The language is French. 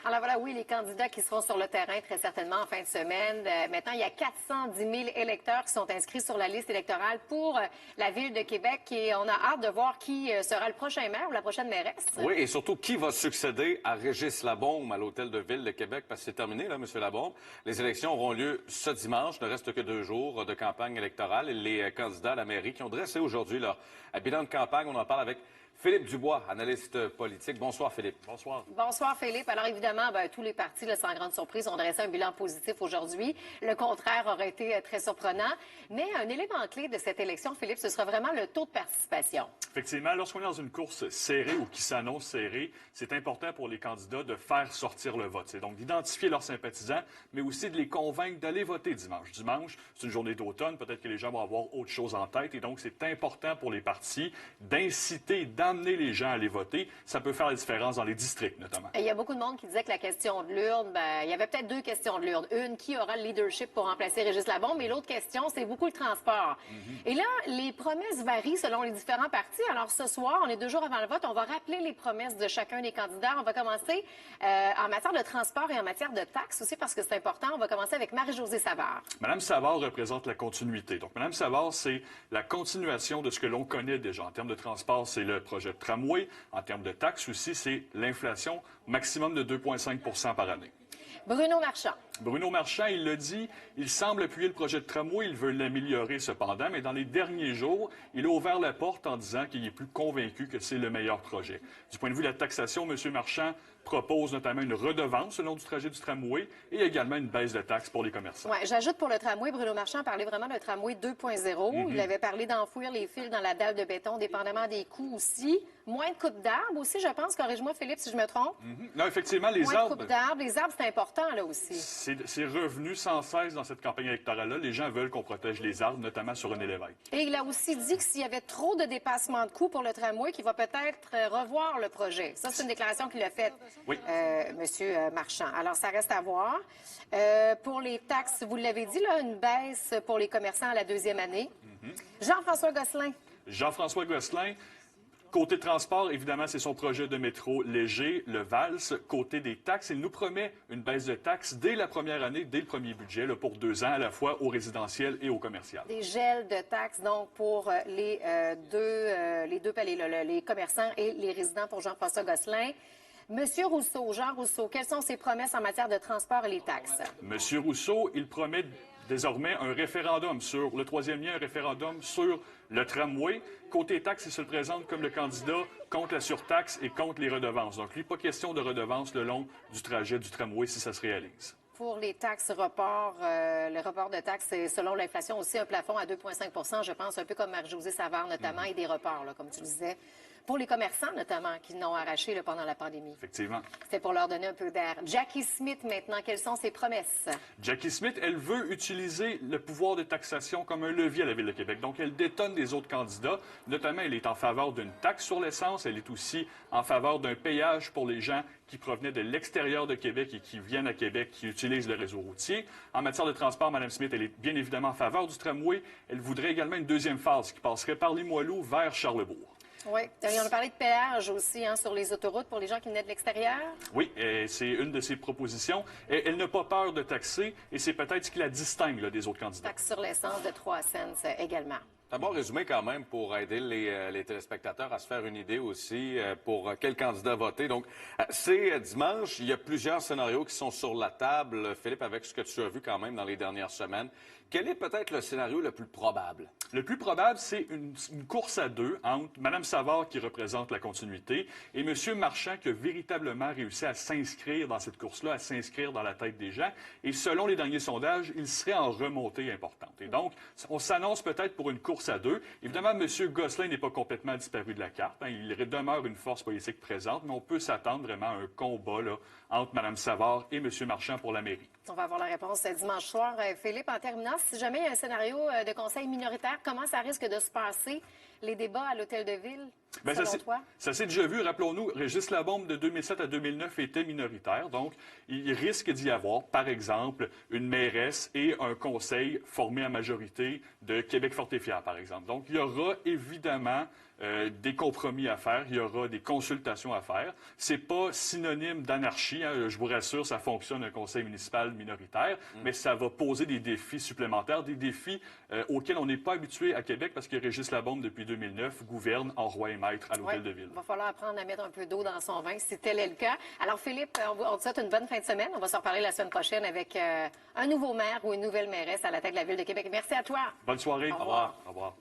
Alors voilà, oui, les candidats qui seront sur le terrain très certainement en fin de semaine. Maintenant, il y a 410 000 électeurs qui sont inscrits sur la liste électorale pour la Ville de Québec et on a hâte de voir qui sera le prochain maire ou la prochaine mairesse. Oui, et surtout, qui va succéder à Régis Labaume à l'Hôtel de Ville de Québec? Parce que c'est terminé, là, M. Labaume. Les élections auront lieu ce dimanche. Il ne reste que 2 jours de campagne électorale. Et les candidats à la mairie qui ont dressé aujourd'hui leur bilan de campagne, on en parle avec Philippe Dubois, analyste politique. Bonsoir, Philippe. Bonsoir. Bonsoir, Philippe. Alors, évidemment, tous les partis, là, sans grande surprise, ont dressé un bilan positif aujourd'hui. Le contraire aurait été très surprenant. Mais un élément clé de cette élection, Philippe, ce sera vraiment le taux de participation. Effectivement, lorsqu'on est dans une course serrée ou qui s'annonce serrée, c'est important pour les candidats de faire sortir le vote. C'est donc d'identifier leurs sympathisants, mais aussi de les convaincre d'aller voter dimanche. Dimanche, c'est une journée d'automne. Peut-être que les gens vont avoir autre chose en tête. Et donc, c'est important pour les partis d'inciter, d'amener les gens à aller voter. Ça peut faire la différence dans les districts, notamment. Il y a beaucoup de monde qui disait que la question de l'urne, il y avait peut-être 2 questions de l'urne. Une, qui aura le leadership pour remplacer Régis Labaume? Et l'autre question, c'est beaucoup le transport. Et là, les promesses varient selon les différents partis. Alors, ce soir, on est 2 jours avant le vote, on va rappeler les promesses de chacun des candidats. On va commencer en matière de transport et en matière de taxes aussi, parce que c'est important. On va commencer avec Marie-Josée Savard. Mme Savard représente la continuité. Donc, Mme Savard, c'est la continuation de ce que l'on connaît déjà. En termes de transport, c'est le projet de tramway. En termes de taxes aussi, c'est l'inflation, maximum de 2,5 par année. Bruno Marchand. Bruno Marchand, il l'a dit, il semble appuyer le projet de tramway, il veut l'améliorer cependant, mais dans les derniers jours, il a ouvert la porte en disant qu'il est plus convaincu que c'est le meilleur projet. Du point de vue de la taxation, M. Marchand propose notamment une redevance le long du trajet du tramway et également une baisse de taxes pour les commerçants. Oui, j'ajoute pour le tramway, Bruno Marchand parlait vraiment de tramway 2.0. Il avait parlé d'enfouir les fils dans la dalle de béton, dépendamment des coûts aussi. Moins de coupes d'arbres aussi, je pense. Corrige-moi, Philippe, si je me trompe. Non, effectivement, les arbres... Moins de coupes d'arbres. Les arbres, c'est important, là aussi. C'est revenu sans cesse dans cette campagne électorale-là. Les gens veulent qu'on protège les arbres, notamment sur René Lévesque. Et il a aussi dit que s'il y avait trop de dépassement de coûts pour le tramway, qu'il va peut-être revoir le projet. Ça, c'est une déclaration qu'il a faite, oui. M. Marchand. Alors, ça reste à voir. Pour les taxes, vous l'avez dit, là, une baisse pour les commerçants à la 2e année. Jean-François Gosselin. Jean-François Gosselin. Côté transport, évidemment, c'est son projet de métro léger, le VALS. Côté des taxes, il nous promet une baisse de taxes dès la première année, dès le premier budget, là, pour 2 ans, à la fois au résidentiel et au commercial. Des gels de taxes, donc, pour les deux paliers, là, les commerçants et les résidents pour Jean-François Gosselin. Monsieur Rousseau, Jean Rousseau, quelles sont ses promesses en matière de transport et les taxes? Monsieur Rousseau, il promet désormais un référendum sur le 3e lien, un référendum sur le tramway. Côté taxes, il se présente comme le candidat contre la surtaxe et contre les redevances. Donc, lui, pas question de redevances le long du trajet du tramway si ça se réalise. Pour les taxes report, le report de taxes, c'est selon l'inflation aussi un plafond à 2,5 je pense, un peu comme Marie-Josée Savard notamment, et des reports, là, comme tu le disais. Pour les commerçants, notamment, qui l'ont arraché là, pendant la pandémie. Effectivement. C'était pour leur donner un peu d'air. Jackie Smith, maintenant, quelles sont ses promesses? Jackie Smith, elle veut utiliser le pouvoir de taxation comme un levier à la Ville de Québec. Donc, elle détonne des autres candidats. Notamment, elle est en faveur d'une taxe sur l'essence. Elle est aussi en faveur d'un payage pour les gens qui provenaient de l'extérieur de Québec et qui viennent à Québec, qui utilisent le réseau routier. En matière de transport, Mme Smith, elle est bien évidemment en faveur du tramway. Elle voudrait également une 2e phase qui passerait par Limoilou vers Charlebourg. Oui. On a parlé de péage aussi sur les autoroutes pour les gens qui venaient de l'extérieur. Oui, c'est une de ses propositions. Elle n'a pas peur de taxer et c'est peut-être ce qui la distingue là, des autres candidats. Taxe sur l'essence de 3 cents également. C'est un bon résumé quand même pour aider les téléspectateurs à se faire une idée aussi pour quel candidat voter. Donc, c'est dimanche. Il y a plusieurs scénarios qui sont sur la table. Philippe, avec ce que tu as vu quand même dans les dernières semaines, quel est peut-être le scénario le plus probable? Le plus probable, c'est une course à 2 entre Mme Savard, qui représente la continuité, et M. Marchand, qui a véritablement réussi à s'inscrire dans cette course-là, à s'inscrire dans la tête des gens. Et selon les derniers sondages, il serait en remontée importante. Et donc, on s'annonce peut-être pour une course à 2. Évidemment, M. Gosselin n'est pas complètement disparu de la carte. Il demeure une force politique présente, mais on peut s'attendre vraiment à un combat là, entre Mme Savard et M. Marchand pour la mairie. On va avoir la réponse dimanche soir. Philippe, en terminant, si jamais il y a un scénario de conseil minoritaire, comment ça risque de se passer, les débats à l'Hôtel de Ville, selon toi? Ça s'est déjà vu. Rappelons-nous, Régis Labaume, de 2007 à 2009, était minoritaire. Donc, il risque d'y avoir, par exemple, une mairesse et un conseil formé à majorité de Québec fort et fier, par exemple. Donc, il y aura évidemment des compromis à faire, il y aura des consultations à faire. C'est pas synonyme d'anarchie, hein. Je vous rassure, ça fonctionne un conseil municipal minoritaire, mais ça va poser des défis supplémentaires, des défis auxquels on n'est pas habitué à Québec parce que Régis Labaume, depuis 2009, gouverne en roi et maître à l'Hôtel de Ville. Il va falloir apprendre à mettre un peu d'eau dans son vin, si tel est le cas. Alors, Philippe, on te souhaite une bonne fin de semaine. On va se reparler la semaine prochaine avec un nouveau maire ou une nouvelle mairesse à la tête de la Ville de Québec. Merci à toi. Bonne soirée. Au revoir. Au revoir.